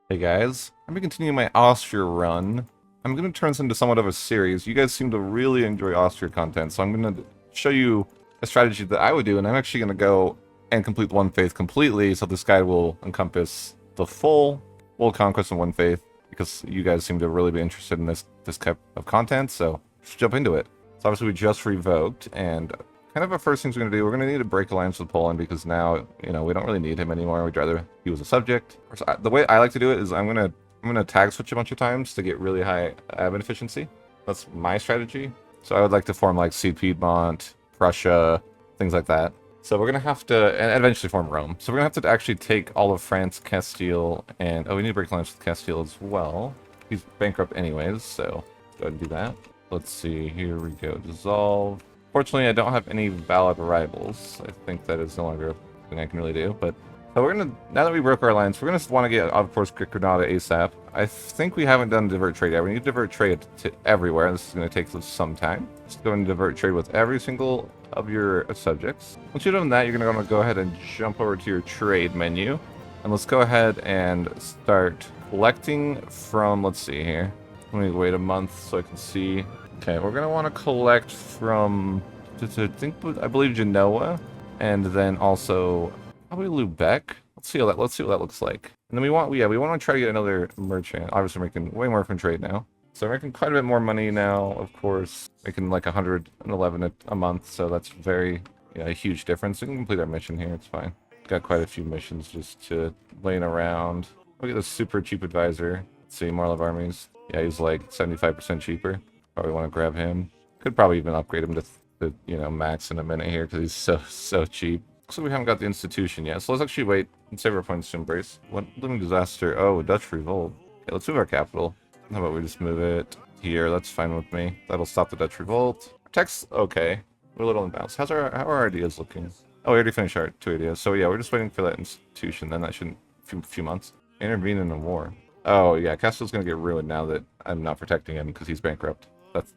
Hey guys, I'm gonna continue my Austria run. I'm gonna turn this into somewhat of a series. You guys seem to really enjoy Austria content, so I'm gonna show you a strategy that I would do, and I'm actually gonna go and complete One Faith completely, so this guide will encompass the full world conquest of One Faith, because you guys seem to really be interested in this type of content, so let's jump into it. So obviously we just revoked, and kind of the first things we're gonna do, we're gonna need to break alliance with Poland because now, we don't really need him anymore. We'd rather he was a subject. So the way I like to do it is I'm gonna tag switch a bunch of times to get really high admin efficiency. That's my strategy. So I would like to form like Seed Piedmont, Prussia, things like that. So we're gonna have to, and eventually form Rome. So we're gonna have to actually take all of France, Castile, and we need to break alliance with Castile as well. He's bankrupt anyways, so let's go ahead and do that. Let's see, here we go, dissolve. Fortunately, I don't have any valid rivals. I think that is no longer a thing I can really do. But so we're gonna, now that we broke our alliance, we're gonna want to get, of course, Granada ASAP. I think we haven't done divert trade yet. We need to divert trade to everywhere. This is gonna take some time. Just go and divert trade with every single of your subjects. Once you've done that, you're gonna want to go ahead and jump over to your trade menu, and let's go ahead and start collecting from. Let's see here. Let me wait a month so I can see. Okay, we're gonna want to collect from, I believe Genoa, and then also probably Lubeck. Let's see what that looks like. And then we want to try to get another merchant. Obviously, we're making way more from trade now, so we're making quite a bit more money now. Of course, making like 111 a month, so that's very, a huge difference. We can complete our mission here. It's fine. Got quite a few missions just to laying around. We'll get a super cheap advisor. Let's see, Marlov armies. Yeah, he's like 75% cheaper. Probably want to grab him. Could probably even upgrade him to max in a minute here because he's so cheap. So we haven't got the institution yet. So let's actually wait and save our points to embrace. What living disaster? Oh, Dutch revolt. Okay, let's move our capital. How about we just move it here? That's fine with me. That'll stop the Dutch revolt. Our tech's okay. We're a little imbalanced. How are our ideas looking? Oh, we already finished our 2 ideas. So yeah, we're just waiting for that institution. Then that shouldn't few months. Intervene in a war. Oh yeah, Castile's gonna get ruined now that I'm not protecting him because he's bankrupt. That's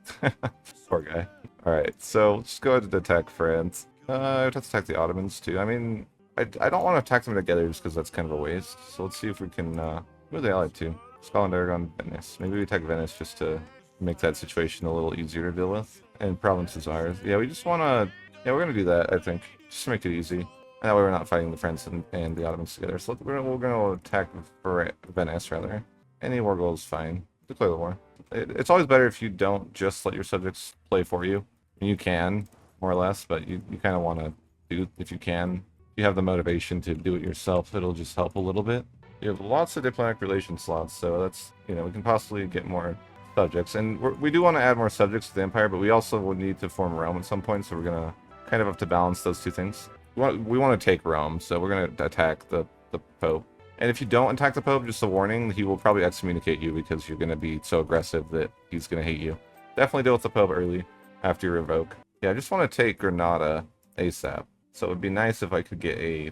poor guy. All right, so let's go ahead and attack France. I have to attack the Ottomans too. I mean, I don't want to attack them together just because that's kind of a waste. So let's see if we can. Who are they allied to? Scotland, Aragon, Venice. Maybe we attack Venice just to make that situation a little easier to deal with. And provinces are ours. Yeah, we just want to. Yeah, we're gonna do that. I think just to make it easy. That way we're not fighting the French and the Ottomans together. So we're gonna attack Venice rather. Any war goal is fine. Declare the war. It's always better if you don't just let your subjects play for you. You can, more or less, but you kind of want to do, if you can. If you have the motivation to do it yourself, it'll just help a little bit. You have lots of diplomatic relations slots, so that's, we can possibly get more subjects. And we do want to add more subjects to the Empire, but we also would need to form Rome at some point, so we're going to kind of have to balance those two things. We want to take Rome, so we're going to attack the Pope. And if you don't attack the Pope, just a warning, he will probably excommunicate you because you're going to be so aggressive that he's going to hate you. Definitely deal with the Pope early after you revoke. Yeah, I just want to take Granada ASAP. So it would be nice if I could get a,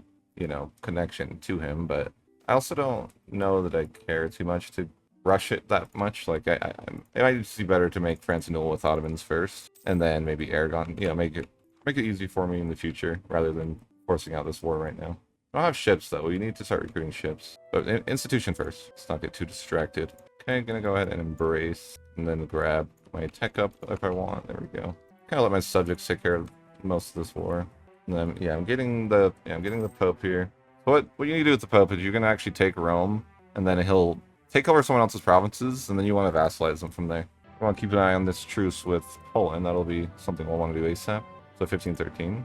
connection to him, but I also don't know that I care too much to rush it that much. Like, it might just be better to make France annul with Ottomans first, and then maybe Aragon, make it easy for me in the future, rather than forcing out this war right now. I don't have ships, though. We need to start recruiting ships. But institution first. Let's not get too distracted. Okay, gonna go ahead and embrace, and then grab my tech up if I want. There we go. Kind of let my subjects take care of most of this war. And then, yeah, I'm getting the Pope here. So what you need to do with the Pope is you're gonna actually take Rome, and then he'll take over someone else's provinces, and then you want to vassalize them from there. You want to keep an eye on this truce with Poland. That'll be something we'll want to do ASAP. So 1513.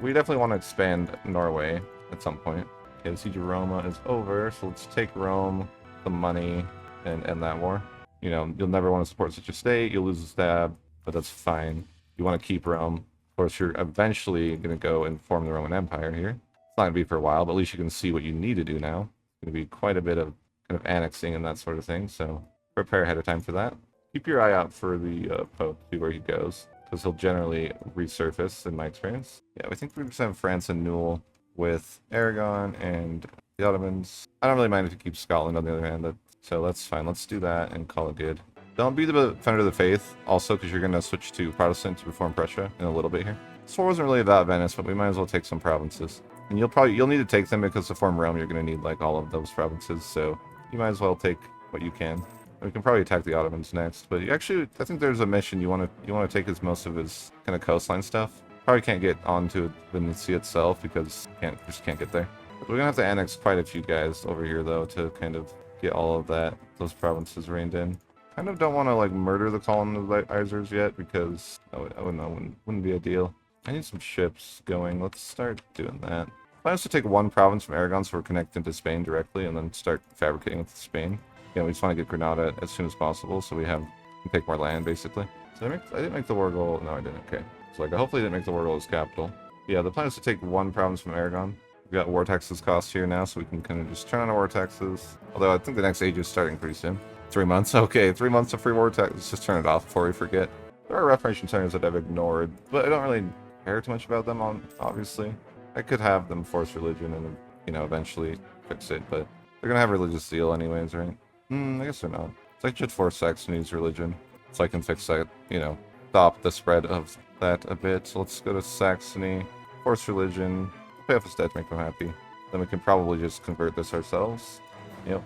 We definitely want to expand Norway at some point. Okay, the siege of Roma is over, so let's take Rome, the money, and end that war. You'll never want to support such a state. You'll lose a stab, but that's fine. You want to keep Rome. Of course, you're eventually going to go and form the Roman Empire here. It's not going to be for a while, but at least you can see what you need to do now. It's going to be quite a bit of kind of annexing and that sort of thing, so prepare ahead of time for that. Keep your eye out for the Pope, see where he goes, because he'll generally resurface, in my experience. Yeah, I think we're going to have France annul with Aragon and the Ottomans. I don't really mind if you keep Scotland on the other hand, so that's fine. Let's do that and call it good. Don't be the defender of the faith, also, because you're going to switch to Protestant to reform Prussia in a little bit here. This war wasn't really about Venice, but we might as well take some provinces. And you'll need to take them because to form Rome, you're going to need like all of those provinces, so you might as well take what you can. We can probably attack the Ottomans next, but you actually, I think there's a mission you want to take his most of his kind of coastline stuff. Probably can't get onto Venetia itself because just can't get there. But we're gonna have to annex quite a few guys over here though to kind of get all of those provinces reined in. Kind of don't want to like murder the colonizers yet because wouldn't be ideal. I need some ships going. Let's start doing that. Plan is to take one province from Aragon so we're connected to Spain directly and then start fabricating with Spain. Yeah, we just want to get Granada as soon as possible so we can take more land basically. So I didn't make the war goal. No, I didn't. Okay. So like I hopefully didn't make the war goal as capital. Yeah, the plan is to take one province from Aragon. We've got war taxes cost here now, so we can kind of just turn on our war taxes. Although I think the next age is starting pretty soon. 3 months. Okay, 3 months of free war tax. Let's just turn it off before we forget. There are Reformation centers that I've ignored, but I don't really care too much about them, obviously. I could have them force religion and, you know, eventually fix it, but they're gonna have religious zeal anyways, right? I guess they're not. So I should force Saxony's religion, so I can fix that, you know, stop the spread of that a bit. So let's go to Saxony, force religion, pay off his debt to make them happy. Then we can probably just convert this ourselves. Yep.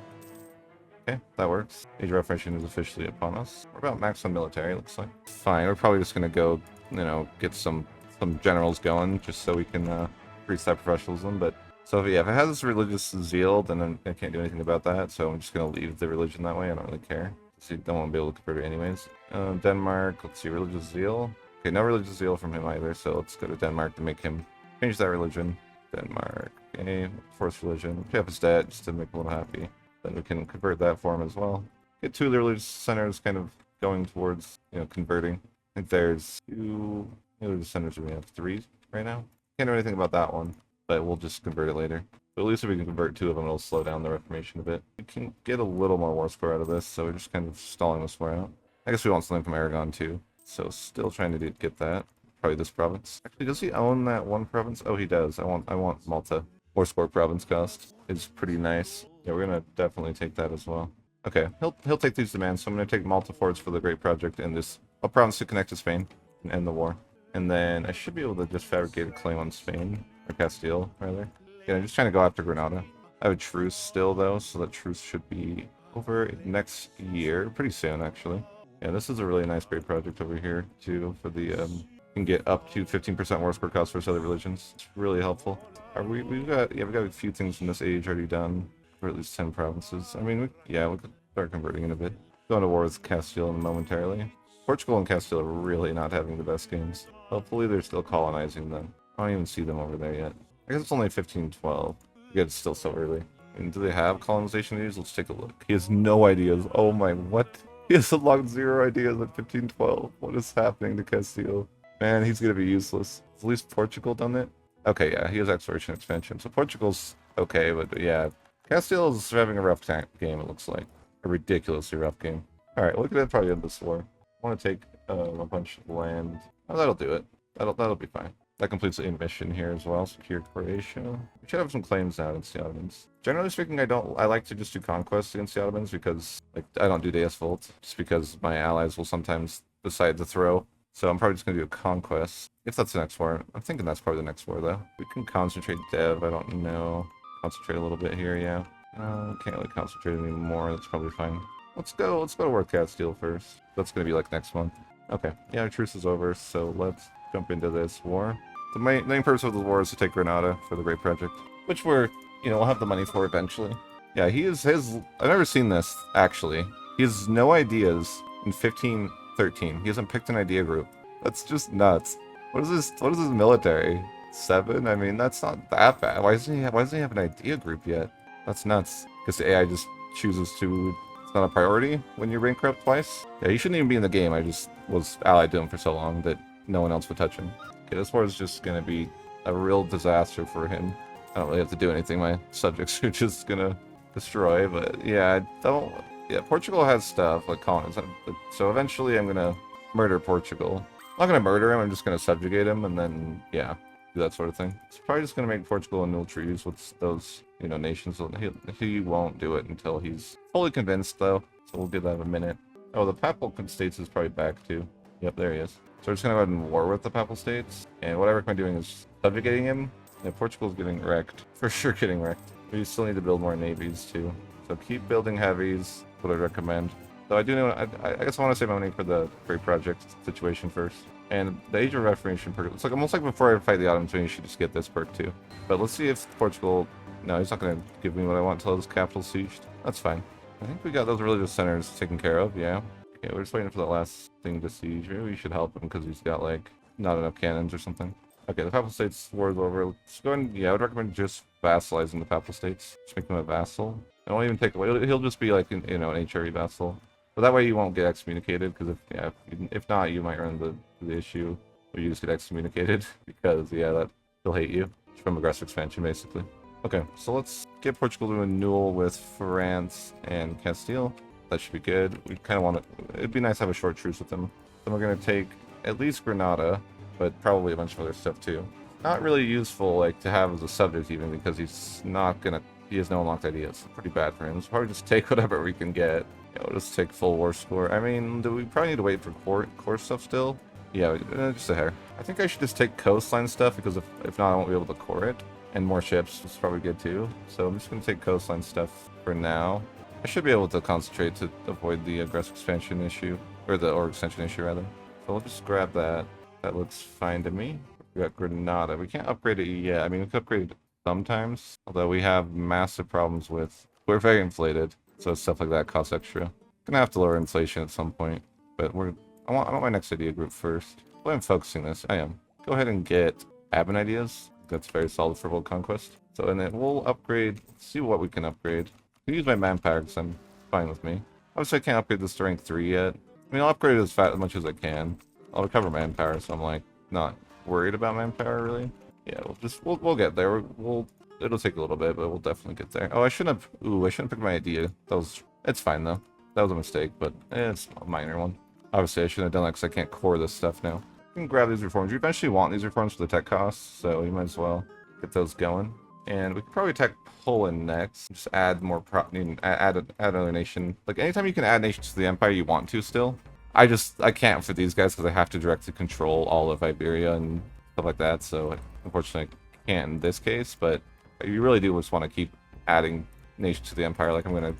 Okay, that works. Age of Reformation is officially upon us. We're about max on military, looks like. Fine, we're probably just gonna go, you know, get some generals going, just so we can increase that professionalism. But so yeah, if it has this religious zeal, then I can't do anything about that. So I'm just gonna leave the religion that way. I don't really care. So you don't want to be able to convert it anyways. Denmark, let's see, religious zeal. Okay, no religious zeal from him either. So let's go to Denmark to make him change that religion. Denmark, okay, force religion. Pay up his debt just to make him a little happy. Then we can convert that for him as well. Get 2 of the religious centers kind of going towards, you know, converting. I think there's 2 religious centers. We have 3 right now. Can't do anything about that one, but we'll just convert it later. But at least if we can convert 2 of them, it'll slow down the Reformation a bit. We can get a little more war score out of this, so we're just kind of stalling this war out. I guess we want something from Aragon too, so still trying to get that. Probably this province. Actually, does he own that one province? Oh, he does. I want Malta. War score province cost is pretty nice. Yeah, we're gonna definitely take that as well. Okay, he'll take these demands. So I'm gonna take Malta forts for the Great Project and this province to connect to Spain and end the war. And then I should be able to just fabricate a claim on Spain or Castile rather. Yeah, I'm just trying to go after Granada. I have a truce still though, so that truce should be over next year, pretty soon actually. Yeah, this is a really nice Great Project over here too for the can get up to 15% war score cost for other religions. It's really helpful. We've got a few things in this age already done. For at least 10 provinces. I mean, we could start converting in a bit. Going to war with Castile momentarily. Portugal and Castile are really not having the best games. Hopefully they're still colonizing them. I don't even see them over there yet. I guess it's only 1512. Yeah, it's still so early. And do they have colonization ideas? Let's take a look. He has no ideas. Oh my, what? He has unlocked 0 ideas at 1512. What is happening to Castile? Man, he's gonna be useless. Has at least Portugal done it? Okay, yeah, he has exploration expansion. So Portugal's okay, but yeah. Castile is having a rough game, it looks like. A ridiculously rough game. Alright, look at that, probably end this war. I want to take a bunch of land. Oh, that'll do it. That'll be fine. That completes the mission here as well. Secure Croatia. We should have some claims now against the Ottomans. Generally speaking, I like to just do conquest against the Ottomans because like I don't do Deus Vult, just because my allies will sometimes decide to throw. So I'm probably just gonna do a conquest. If that's the next war. I'm thinking that's probably the next war though. We can concentrate Dev, I don't know. Concentrate a little bit here, yeah. Can't really concentrate anymore, that's probably fine. Let's go to war with Castile first. That's gonna be like next month. Okay, yeah, our truce is over, so let's jump into this war. The main purpose of the war is to take Granada for the Great Project, which we'll have the money for eventually. Yeah, I've never seen this, actually. He has no ideas in 1513. He hasn't picked an idea group. That's just nuts. What is this military? 7? I mean, that's not that bad. Why doesn't he have an idea group yet? That's nuts. Because the AI just chooses to... It's not a priority when you're bankrupt twice? Yeah, he shouldn't even be in the game. I just was allied to him for so long that no one else would touch him. Okay, this war is just going to be a real disaster for him. I don't really have to do anything. My subjects are just going to destroy. But yeah, Portugal has stuff like colonies. So eventually I'm going to murder Portugal. I'm not going to murder him. I'm just going to subjugate him and then, yeah. Do that sort of thing. It's probably just going to make Portugal a neutral treaties with those, nations. He won't do it until he's fully convinced, though. So we'll give that a minute. Oh, the Papal States is probably back, too. Yep, there he is. So we're just going to go ahead and war with the Papal States. And what I recommend doing is subjugating him. Yeah, Portugal's getting wrecked. For sure getting wrecked. We still need to build more navies, too. So keep building heavies, what I recommend. So I do know, I guess I want to save my money for the Great Project situation first. And the Age of Reformation perk, it's like almost like before I fight the Ottomans, you should just get this perk too. But let's see if Portugal, no, he's not going to give me what I want until his capital's sieged. That's fine. I think we got those religious centers taken care of, yeah. Okay, we're just waiting for the last thing to siege. Maybe we should help him because he's got like not enough cannons or something. Okay, the Papal States war is over. Let's go ahead and, yeah, I would recommend just vassalizing the Papal States. Just make him a vassal. I won't even take away. He'll just be like, an HRE vassal. But that way you won't get excommunicated, because if not, you might run the issue where you just get excommunicated, because, yeah, that he'll hate you. It's from aggressive expansion, basically. Okay, so let's get Portugal to renewal with France and Castile. That should be good. We kind of want to, it'd be nice to have a short truce with them. Then we're going to take at least Granada, but probably a bunch of other stuff too. Not really useful, like, to have as a subject even, because he's not going to, he has no unlocked ideas. Pretty bad for him. So probably just take whatever we can get. Yeah, we'll just take full war score. I mean, do we probably need to wait for core stuff still? Yeah, just a hair. I think I should just take coastline stuff, because if not, I won't be able to core it. And more ships is probably good too. So I'm just going to take coastline stuff for now. I should be able to concentrate to avoid the aggressive expansion issue, or the extension issue rather. So we'll just grab that. That looks fine to me. We got Granada. We can't upgrade it yet. I mean, we could upgrade it sometimes, although we have massive problems with, we're very inflated, so stuff like that costs extra. Gonna have to lower inflation at some point, but I want my next idea group first. Well, I'm focusing this. I am. Go ahead and get admin ideas. That's very solid for World Conquest. So, and then we'll upgrade, see what we can upgrade. I can use my manpower because I'm fine with me. Obviously, I can't upgrade this to rank 3 yet. I mean, I'll upgrade it as much as I can. I'll recover manpower, so I'm like not worried about manpower really. Yeah, we'll get there. It'll take a little bit, but we'll definitely get there. Oh, I shouldn't have picked my idea. It's fine though. That was a mistake, but it's a minor one. Obviously, I shouldn't have done that because I can't core this stuff now. You can grab these reforms. You eventually want these reforms for the tech costs, so you might as well get those going. And we could probably attack Poland next. Just add more add another nation. Like anytime you can add nations to the empire, you want to still. I can't for these guys because I have to directly control all of Iberia and stuff like that. So unfortunately, I can't in this case. But you really do just want to keep adding nations to the empire. Like I'm gonna,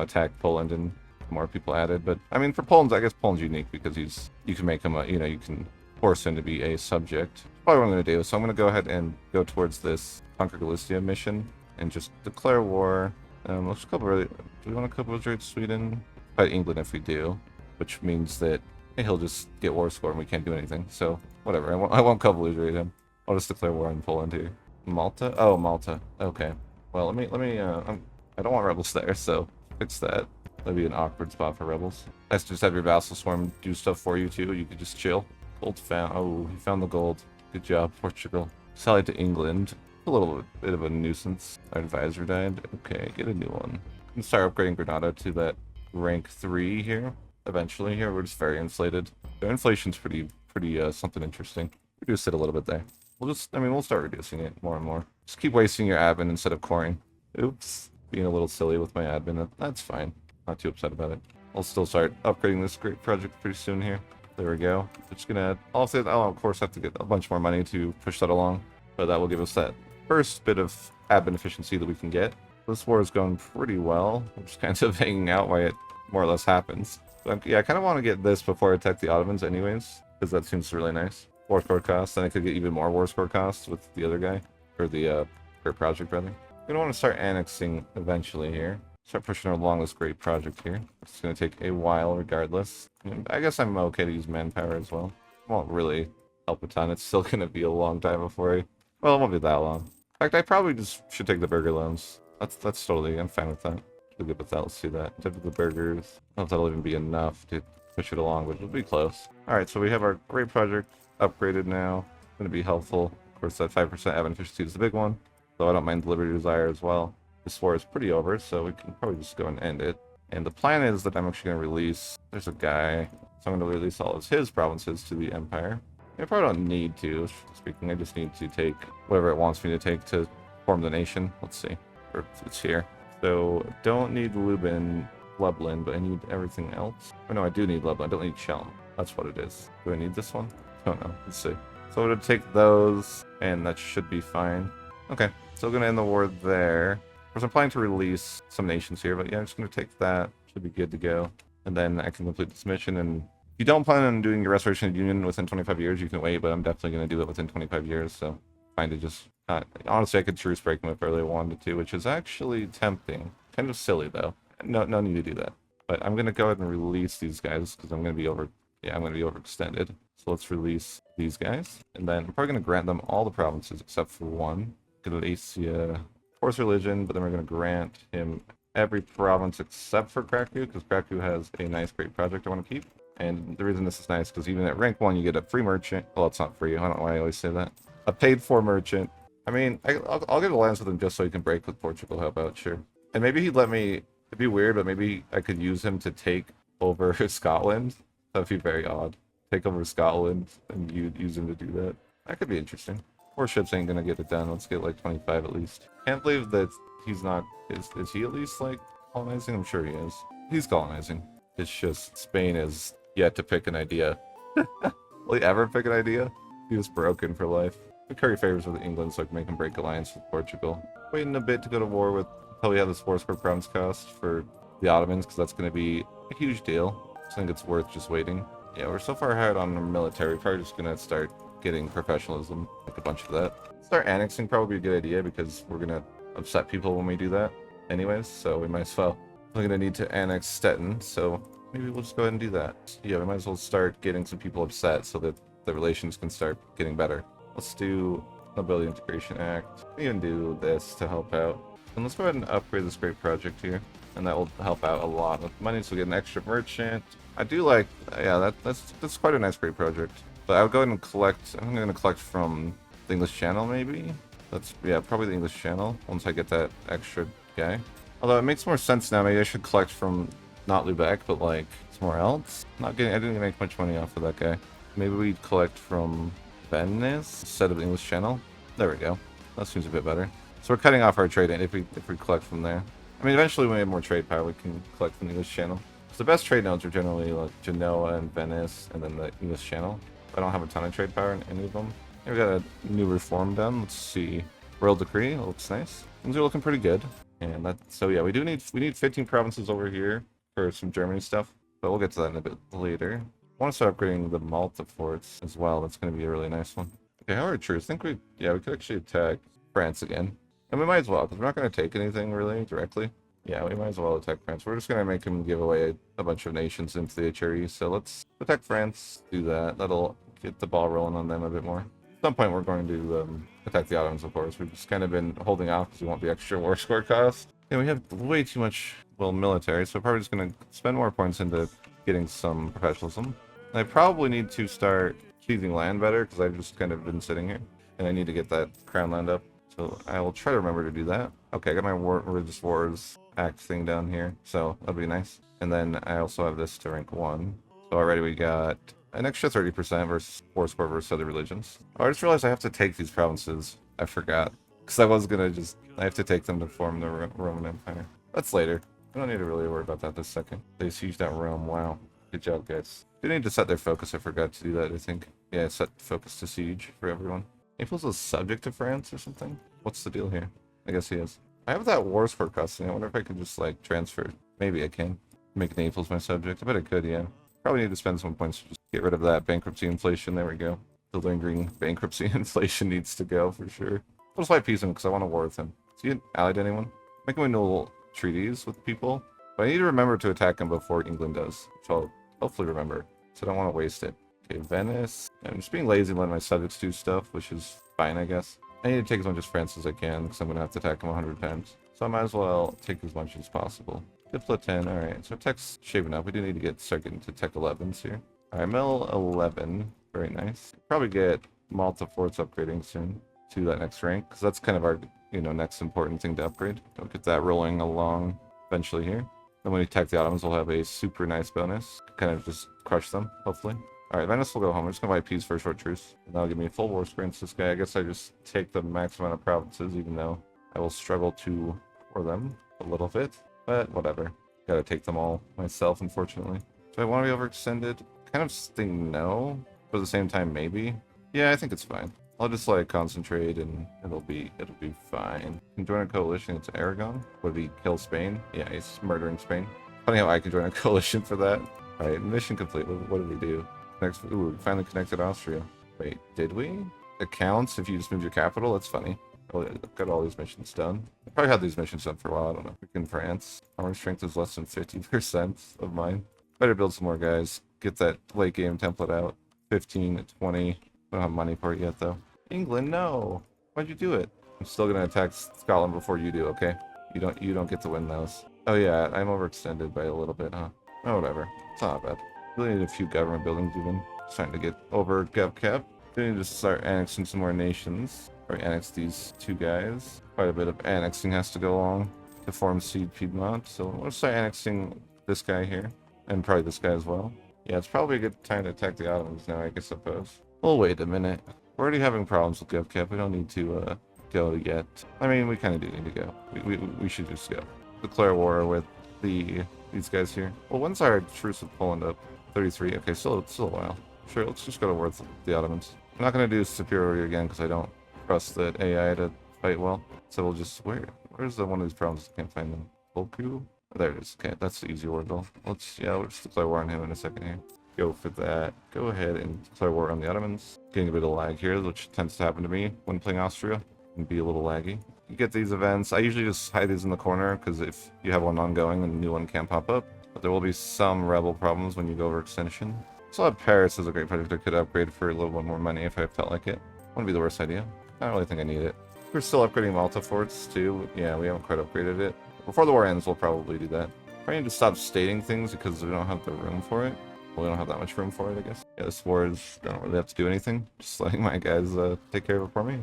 attack Poland and more people added. But I mean, for Poland, I guess Poland's unique because you can make him a, you can force him to be a subject. Probably what I'm gonna do. So I'm gonna go ahead and go towards this Conquer Galicia mission and just declare war. Let's do we want to co-belligerate Sweden? Fight England if we do. Which means that he'll just get war score and we can't do anything. So whatever, I won't co-belligerate him. I'll just declare war on Poland here. Malta? Oh, Malta. Okay. Well, let me. I don't want rebels there, so fix that. That'd be an awkward spot for rebels. Nice to just have your vassal swarm do stuff for you too. You could just chill. Gold found. Oh, he found the gold. Good job, Portugal. Sallied to England. A little bit of a nuisance. Our advisor died. Okay, get a new one. I'm gonna start upgrading Granada to that rank 3 here. Eventually here, we're just very inflated. The inflation's pretty something interesting. Reduce it a little bit there. We'll start reducing it more and more. Just keep wasting your admin instead of coring. Oops, being a little silly with my admin. That's fine. Not too upset about it. I'll still start upgrading this great project pretty soon here. There we go. Just gonna, I'll of course have to get a bunch more money to push that along, but that will give us that first bit of admin efficiency that we can get. This war is going pretty well. I'm just kind of hanging out while it more or less happens. But yeah, I kind of want to get this before I attack the Ottomans anyways, because that seems really nice. War score costs, and I could get even more war score costs with the other guy, or the great project rather. We're gonna want to start annexing eventually here. Start pushing along this great project here. It's gonna take a while regardless. I guess I'm okay to use manpower as well. It won't really help a ton. It's still gonna be a long time before well, it won't be that long. In fact, I probably just should take the burger loans. That's totally, I'm fine with that. We'll good with that. Let's see that. Take the burgers. I don't know if that'll even be enough to push it along, but it'll be close. Alright, so we have our great project upgraded now. It's going to be helpful. Of course, that 5% admin efficiency is the big one, though I don't mind the Liberty Desire as well. This war is pretty over, so we can probably just go and end it. And the plan is that I'm actually going to release, there's a guy, so I'm going to release all of his provinces to the Empire. I probably don't need to, speaking, I just need to take whatever it wants me to take to form the nation. Let's see, or it's here. So, don't need Lublin, but I need everything else. Oh no, I do need Lublin, I don't need Chelm. That's what it is. Do I need this one? I don't know, let's see. So I'm going to take those, and that should be fine. Okay, so we're going to end the war there. Of course, I'm planning to release some nations here, but yeah, I'm just going to take that. Should be good to go. And then I can complete this mission. And if you don't plan on doing your Restoration of Union within 25 years, you can wait, but I'm definitely going to do it within 25 years, so fine to just not... Honestly, I could truce break them if I really wanted to, which is actually tempting. Kind of silly, though. No need to do that. But I'm going to go ahead and release these guys, because I'm going to be I'm going to be overextended. So let's release these guys. And then I'm probably going to grant them all the provinces except for one. Galicia, force religion, but then we're going to grant him every province except for Krakow, because Krakow has a nice, great project I want to keep. And the reason this is nice, because even at rank 1, you get a free merchant. Well, it's not free. I don't know why I always say that. A paid-for merchant. I mean, I'll get alliance with him just so he can break with Portugal. How about? Sure. And maybe he'd let me... It'd be weird, but maybe I could use him to take over Scotland. That'd be very odd. Take over Scotland and use him to do that. That could be interesting. 4 ships ain't gonna get it done. Let's get like 25 at least. Can't believe that he's not... Is he at least like colonizing? I'm sure he is. He's colonizing. It's just Spain is yet to pick an idea. Will he ever pick an idea? He was broken for life. We curry favors with England so I can make him break alliance with Portugal. Waiting a bit to go to war with... Until we have this 4 square province cost for the Ottomans, because that's going to be a huge deal. I think it's worth just waiting. Yeah, we're so far ahead on our military. Probably just going to start getting professionalism, like a bunch of that. Start annexing probably be a good idea, because we're going to upset people when we do that anyways, so we might as well. We're going to need to annex Stettin, so maybe we'll just go ahead and do that. Yeah, we might as well start getting some people upset so that the relations can start getting better. Let's do Nobility Integration Act. We even do this to help out. And let's go ahead and upgrade this great project here. And that will help out a lot with money, so we get an extra merchant. I do like... Yeah, that's quite a nice great project. But I'll go ahead and collect... I'm going to collect from the English Channel, maybe? That's... Yeah, probably the English Channel, once I get that extra guy. Although it makes more sense now. Maybe I should collect from... Not Lubeck, but like somewhere else. I didn't make much money off of that guy. Maybe we collect from Venice instead of the English Channel. There we go. That seems a bit better. So we're cutting off our trade if we collect from there. I mean, eventually when we have more trade power, we can collect from the English Channel. So the best trade nodes are generally like Genoa and Venice, and then the English Channel. I don't have a ton of trade power in any of them. Here we got a new reform done. Let's see. Royal Decree. It looks nice. Things are looking pretty good. And that. So yeah, we need 15 provinces over here for some Germany stuff, but we'll get to that in a bit later. I want to start upgrading the Malta forts as well. That's going to be a really nice one. Okay, how are troops? I think we could actually attack France again. And we might as well, because we're not going to take anything really directly. Yeah, we might as well attack France. We're just going to make him give away a bunch of nations into the HRE. So let's attack France, do that. That'll get the ball rolling on them a bit more. At some point we're going to attack the Ottomans, of course. We've just kind of been holding off because we want the extra war score cost. Yeah, we have way too much, well, military, so we're probably just going to spend more points into getting some professionalism. And I probably need to start seizing land better, because I've just kind of been sitting here. And I need to get that crown land up. So I will try to remember to do that. Okay, I got my Religious Wars Act thing down here, so that'll be nice. And then I also have this to rank 1. So already we got an extra 30% versus 4 score versus other religions. Oh, I just realized I have to take these provinces. I forgot. Because I was going to I have to take them to form the Roman Empire. That's later. I don't need to really worry about that this second. They sieged out Rome. Wow. Good job, guys. They need to set their focus. I forgot to do that, I think. Yeah, set focus to siege for everyone. Naples is subject to France or something? What's the deal here? I guess he is. I have that war score costing. I wonder if I could just, like, transfer. Maybe I can. Make Naples my subject. I bet I could, yeah. Probably need to spend some points to just get rid of that bankruptcy inflation. There we go. The lingering bankruptcy inflation needs to go, for sure. I'll just fight peace him, because I want to war with him. Is he allied to anyone? Make him no treaties with people. But I need to remember to attack him before England does. Which I'll hopefully remember. So I don't want to waste it. Okay, Venice. I'm just being lazy and letting my subjects do stuff, which is fine, I guess. I need to take as much as France as I can, because I'm going to have to attack him 100 times. So I might as well take as much as possible. Diplo 10, alright. So tech's shaping up. We do need to start getting to tech 11s here. Alright, Mill 11. Very nice. Probably get Malta forts upgrading soon to that next rank, because that's kind of our, next important thing to upgrade. We'll get that rolling along eventually here. Then when we attack the Ottomans, we'll have a super nice bonus. Kind of just crush them, hopefully. Alright, Venice will go home. I'm just going to buy peace for a short truce. And that'll give me a full war score against this guy. I guess I just take the max amount of provinces, even though I will struggle to war them a little bit. But whatever. Gotta take them all myself, unfortunately. Do I want to be overextended? Kind of think no, but at the same time, maybe. Yeah, I think it's fine. I'll just like concentrate and it'll be fine. Can join a coalition against Aragon? Would he kill Spain? Yeah, he's murdering Spain. Funny how I can join a coalition for that. Alright, mission complete. What did we do? Ooh, we finally connected Austria. Wait, did we? It counts if you just move your capital? That's funny. Oh, got all these missions done. I probably had these missions done for a while, I don't know. Freaking France. Armor strength is less than 50% of mine. Better build some more guys. Get that late game template out. 15, 20. I don't have money for it yet though. England, no. Why'd you do it? I'm still gonna attack Scotland before you do, okay? You don't get to win those. Oh yeah, I'm overextended by a little bit, huh? Oh, whatever. It's not bad. Really need a few government buildings even. Starting to get over GovCap. We need to start annexing some more nations. Or annex these two guys. Quite a bit of annexing has to go along to form Seed Piedmont. So we'll start annexing this guy here. And probably this guy as well. Yeah, it's probably a good time to attack the Ottomans now, I suppose. Well, wait a minute. We're already having problems with GovCap. We don't need to go yet. I mean, we kind of do need to go. We should just go. Declare war with these guys here. Well, when's our truce with Poland up? 33. Okay, still a while. Sure, let's just go to war with the Ottomans. I'm not going to do superiority again because I don't trust the AI to fight well. So we'll just... Where's the one of these problems? I can't find them. Volku? Oh, there it is. Okay, that's the easy orbital. We'll just declare war on him in a second here. Go for that. Go ahead and declare war on the Ottomans. Getting a bit of lag here, which tends to happen to me when playing Austria. And be a little laggy. You get these events. I usually just hide these in the corner because if you have one ongoing, and a new one can't pop up. But there will be some rebel problems when you go over extension. So Paris is a great project I could upgrade for a little bit more money if I felt like it. Wouldn't be the worst idea. I don't really think I need it. We're still upgrading Malta forts too. Yeah, we haven't quite upgraded it. Before the war ends, we'll probably do that. Probably need to stop stating things because we don't have the room for it. Well, we don't have that much room for it, I guess. Yeah, this war is... I don't really have to do anything. Just letting my guys take care of it for me.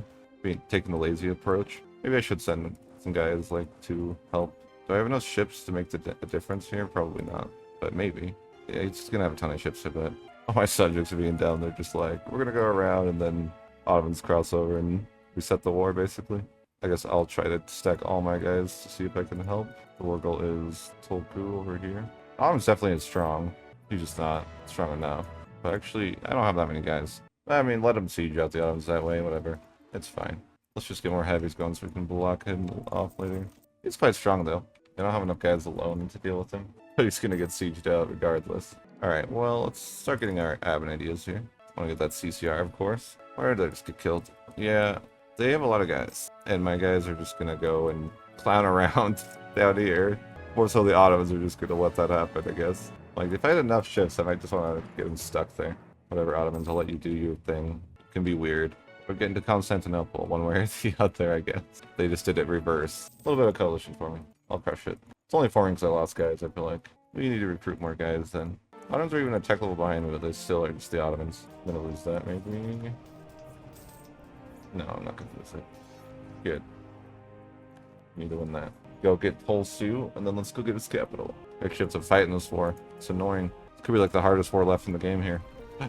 Taking the lazy approach. Maybe I should send some guys, like, to help. Do I have enough ships to make the difference here? Probably not. But maybe. Yeah, it's just gonna have a ton of ships, I bet. All my subjects are being down there just like, we're gonna go around and then Ottomans cross over and reset the war, basically. I guess I'll try to stack all my guys to see if I can help. The war goal is Tolku over here. Ottomans definitely is strong. He's just not strong enough. But actually, I don't have that many guys. I mean, let him siege out the Ottomans that way, whatever. It's fine. Let's just get more heavies going so we can block him off later. He's quite strong, though. I don't have enough guys alone to deal with him. But he's gonna get sieged out regardless. Alright, well, let's start getting our admin ideas here. I want to get that CCR, of course. Or did I just get killed? Yeah, they have a lot of guys. And my guys are just gonna go and clown around down here. More so the Ottomans are just gonna let that happen, I guess. Like, if I had enough ships, I might just want to get them stuck there. Whatever, Ottomans, I'll let you do your thing. It can be weird. We're getting to Constantinople, one way or the other, I guess. They just did it reverse. A little bit of coalition for me. I'll crush it. It's only forming because I lost guys, I feel like. We need to recruit more guys then. Ottomans are even a tech level behind me, but they still are just the Ottomans. I'm gonna lose that, maybe? No, I'm not gonna lose it. Good. Need to win that. Go get Polsu, and then let's go get his capital. Actually have to fight in this war. It's annoying. It could be like the hardest war left in the game here.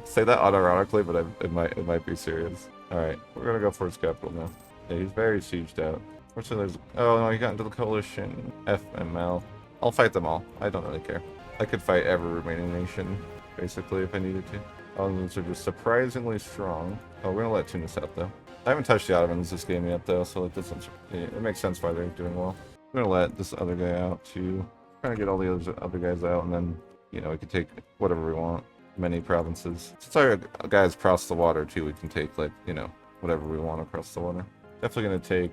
Say that unironically, but it might be serious. Alright, we're gonna go for his capital now. Yeah, he's very sieged out. Fortunately, there's... Oh, no, he got into the coalition. FML. I'll fight them all. I don't really care. I could fight every remaining nation, basically, if I needed to. Ottomans are just surprisingly strong. Oh, we're gonna let Tunis out, though. I haven't touched the Ottomans this game yet, though, so it doesn't... It makes sense why they're doing well. We're gonna let this other guy out, too. Trying to get all the other guys out, and then, you know, we can take whatever we want. Many provinces. Since our guys cross the water, too, we can take, like, you know, whatever we want across the water. Definitely gonna take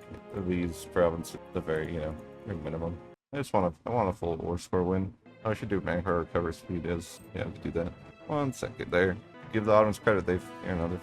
these provinces at the very, you know, very minimum. I want a full war score win. Oh, I should do manpower recovery speed is. Yeah, we could do that. 1 second there. Give the Ottomans credit. They're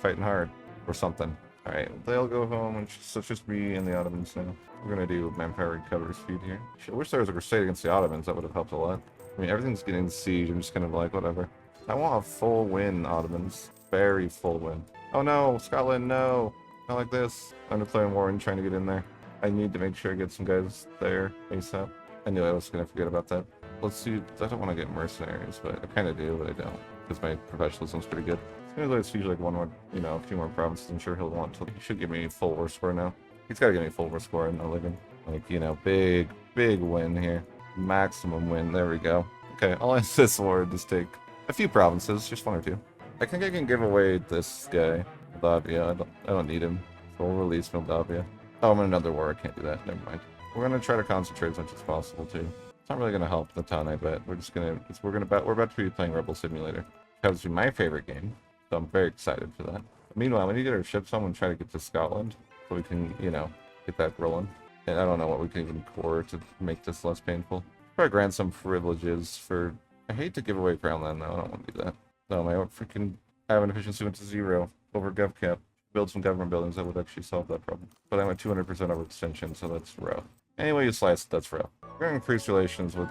fighting hard. Or something. Alright, they'll go home and so it's just me and the Ottomans now. We're gonna do manpower recovery speed here. I wish there was a crusade against the Ottomans. That would have helped a lot. I mean, everything's getting siege. I'm just kind of like, whatever. I want a full win, Ottomans. Very full win. Oh no, Scotland, no. Not like this. I'm declaring war and trying to get in there. I need to make sure I get some guys there ASAP. I knew I was going to forget about that. Let's see. I don't want to get mercenaries, but I kind of do, but I don't. Because my professionalism's pretty good. As soon as I siege like one more, you know, a few more provinces, I'm sure he'll want to. He should give me full war score now. He's got to give me full war score in the living. Like, you know, big win here. Maximum win. There we go. Okay, I'll end this war and just take a few provinces, just 1 or 2. I think I can give away this guy. Moldavia. I don't need him. So we'll release Moldavia. Oh, I'm in another war. I can't do that. Never mind. We're gonna try to concentrate as much as possible too. It's not really gonna help a ton, I bet. We're just gonna we're about to be playing Rebel Simulator. It's my favorite game, so I'm very excited for that. Meanwhile, we need to get our ships home and try to get to Scotland so we can, you know, get that rolling. And I don't know what we can even core to make this less painful. Probably grant some privileges for. I hate to give away Crown Land though. I don't want to do that. No, my freaking admin efficiency went to 0 over GovCap. Build some government buildings that would actually solve that problem. But I'm at 200% overextension, so that's rough. Anyway you slice it, that's rough. We're going to increase relations with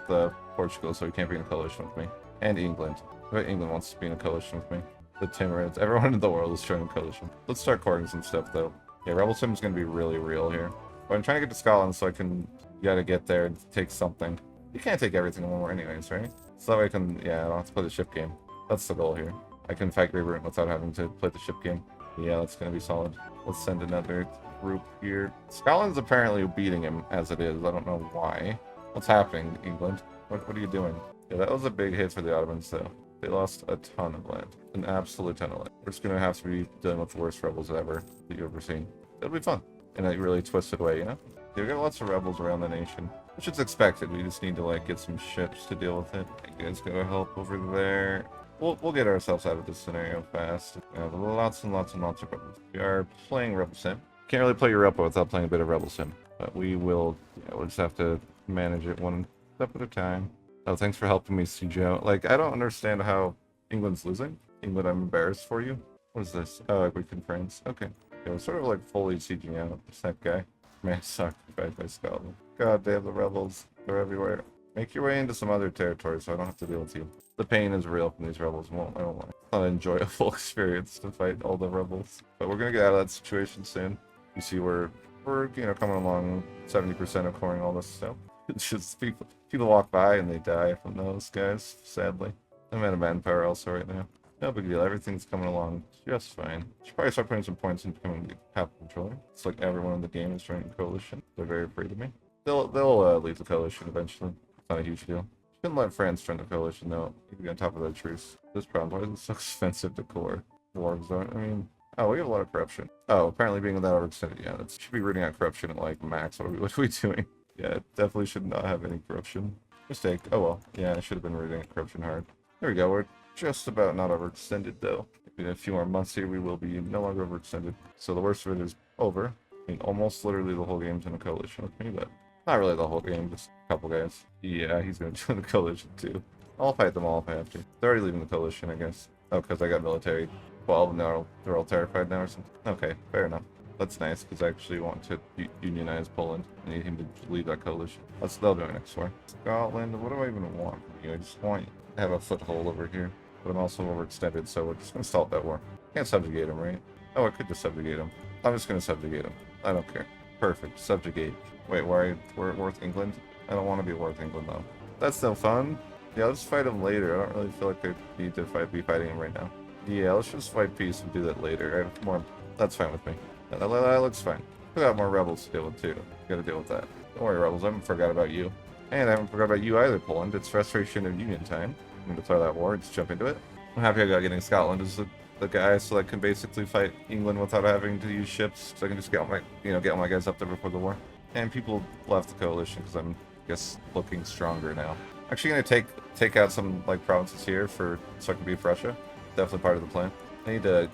Portugal so he can't be in a coalition with me. And England. But England wants to be in a coalition with me. The Timurids. Everyone in the world is joining a coalition. Let's start courting some stuff though. Yeah, Rebel Sim is going to be really real here. But I'm trying to get to Scotland so I can... gotta get there and take something. You can't take everything in one war anyways, right? So that way I can... yeah, I don't have to play the ship game. That's the goal here. I can fight Great Britain without having to play the ship game. Yeah, that's gonna be solid. Let's send another group here. Scotland's apparently beating him as it is. I don't know why. What's happening, England? What are you doing? Yeah, that was a big hit for the Ottomans, though. They lost a ton of land. An absolute ton of land. We're just gonna have to be dealing with the worst rebels ever that you've ever seen. It'll be fun. In a really twisted way, you know? Yeah, we got lots of rebels around the nation. Which is expected. We just need to, like, get some ships to deal with it. You guys go help over there. We'll get ourselves out of this scenario fast. We have lots and lots and lots of rebels. We are playing Rebel Sim. Can't really play Europa without playing a bit of Rebel Sim. But we will, yeah, we'll just have to manage it one step at a time. Oh, thanks for helping me, Joe. Like, I don't understand how England's losing. England, I'm embarrassed for you. What is this? Oh, we can France. Okay. Yeah, we're sort of like fully sieging out that guy. Man, sucked by Scotland. God damn the rebels. They're everywhere. Make your way into some other territory so I don't have to deal with you. The pain is real from these rebels. I don't want it. It's not an enjoyable experience to fight all the rebels. But we're gonna get out of that situation soon. You see we're you know, coming along 70% of coring all this stuff. It's just people walk by and they die from those guys, sadly. I'm out of manpower also right now. No big deal, everything's coming along just fine. Should probably start putting some points into becoming the capital controller. It's like everyone in the game is joining the coalition. They're very afraid of me. They'll leave the coalition eventually. It's not a huge deal. Shouldn't let France join the coalition though. You can be on top of that truce. This problem, why is it so expensive to core? War zone, I mean... Oh, we have a lot of corruption. Oh, apparently being without overextended, yeah, that should be rooting out corruption at like max. What are we doing? Yeah, definitely should not have any corruption. Mistake. Oh well. Yeah, I should have been rooting out corruption hard. There we go, we're just about not overextended though. In a few more months here, we will be no longer overextended. So the worst of it is over. I mean, almost literally the whole game's in a coalition with me, but not really the whole game, just a couple guys. Yeah, he's gonna join the coalition too. I'll fight them all if I have to. They're already leaving the coalition, I guess. Oh, because I got military. Well, no, they're all terrified now or something. Okay, fair enough. That's nice, because I actually want to unionize Poland. I need him to leave that coalition. They'll do it next war. Scotland, what do I even want from you? I just want to have a foothold over here. But I'm also overextended, so we're just going to stall that war. Can't subjugate him, right? Oh, I could just subjugate him. I'm just going to subjugate him. I don't care. Perfect. Subjugate. Wait, why? We're at war with England? I don't want to be at war with England, though. That's no fun. Yeah, I'll just fight him later. I don't really feel like I need to be fighting him right now. Yeah, let's just fight peace and do that later. I have more. That's fine with me. That looks fine. We got more rebels to deal with, too. Gotta deal with that. Don't worry, rebels. I haven't forgot about you. And I haven't forgot about you either, Poland. It's restoration of Union time. I'm going to declare that war. Just jump into it. I'm happy I got getting Scotland as the guy, so I can basically fight England without having to use ships. So I can just get all my guys up there before the war. And people left the coalition because I'm, I guess, looking stronger now. Actually going to take out some like provinces here so I can beat Russia. Definitely part of the plan. I need to,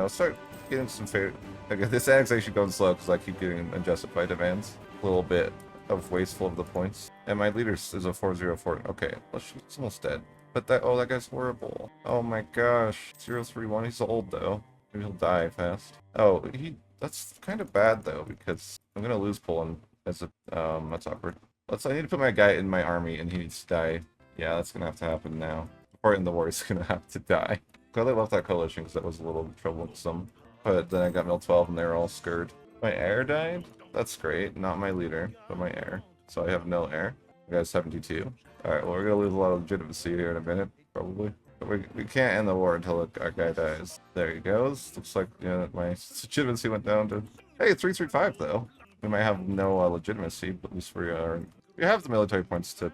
start getting some fair. Okay, this annexation going slow because I keep getting unjustified demands. A little bit of wasteful of the points. And my leader is a 404. Okay, it's almost dead. But that guy's horrible. Oh my gosh. 031, he's old though. Maybe he'll die fast. Oh, that's kind of bad though, because I'm gonna lose Poland as a, that's awkward. I need to put my guy in my army and he needs to die. Yeah, that's gonna have to happen now. Before in the war, he's gonna have to die. Glad I left that coalition because that was a little troublesome. But then I got Mil 12 and they were all scared. My heir died? That's great. Not my leader, but my heir. So I have no heir. I got 72. Alright, well, we're gonna lose a lot of legitimacy here in a minute, probably. But we can't end the war until our guy dies. There he goes. Looks like, my legitimacy went down to... Hey, 335, though. We might have no legitimacy, but at least we have the military points to,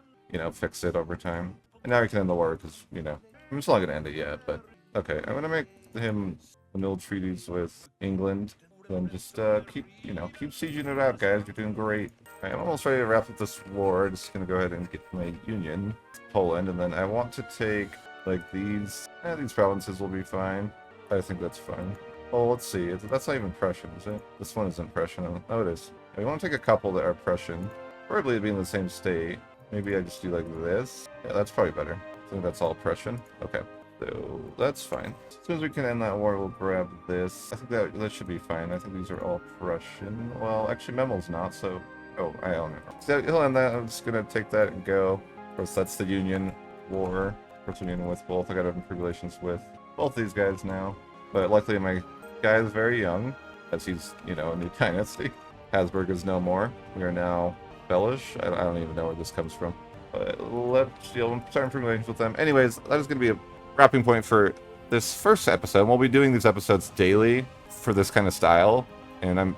fix it over time. And now we can end the war, because, I'm still not gonna end it yet, but... Okay, I'm gonna make him vanilla treaties with England. Then just keep sieging it out, guys. You're doing great. Right, I'm almost ready to wrap up this war. Just gonna go ahead and get my union, Poland, and then I want to take like these. These provinces will be fine. I think that's fine. Oh, let's see. That's not even Prussian, is it? This one isn't Prussian. Oh, it is. We want to take a couple that are Prussian. Probably it'd be in the same state. Maybe I just do like this. Yeah, that's probably better. I think that's all Prussian. Okay. So that's fine. As soon as we can end that war, we'll grab this. I think that should be fine. I think these are all Prussian. Well, actually, Memel's not, so... Oh, I don't know. So he'll end that. I'm just gonna take that and go. Of course, that's the Union War. Of course, Union with both. I got open relations with both these guys now. But luckily, my guy is very young, as he's, a new dynasty. Habsburg is no more. We are now Belgish. I don't even know where this comes from. But let's start relations with them. Anyways, that is going to be a wrapping point for this first episode. We'll be doing these episodes daily for this kind of style. And I'm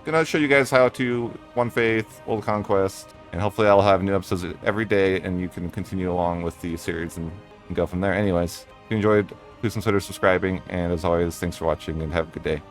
going to show you guys how to One Faith, Old Conquest. And hopefully I'll have new episodes every day, and you can continue along with the series and go from there. Anyways, if you enjoyed, please consider subscribing. And as always, thanks for watching, and have a good day.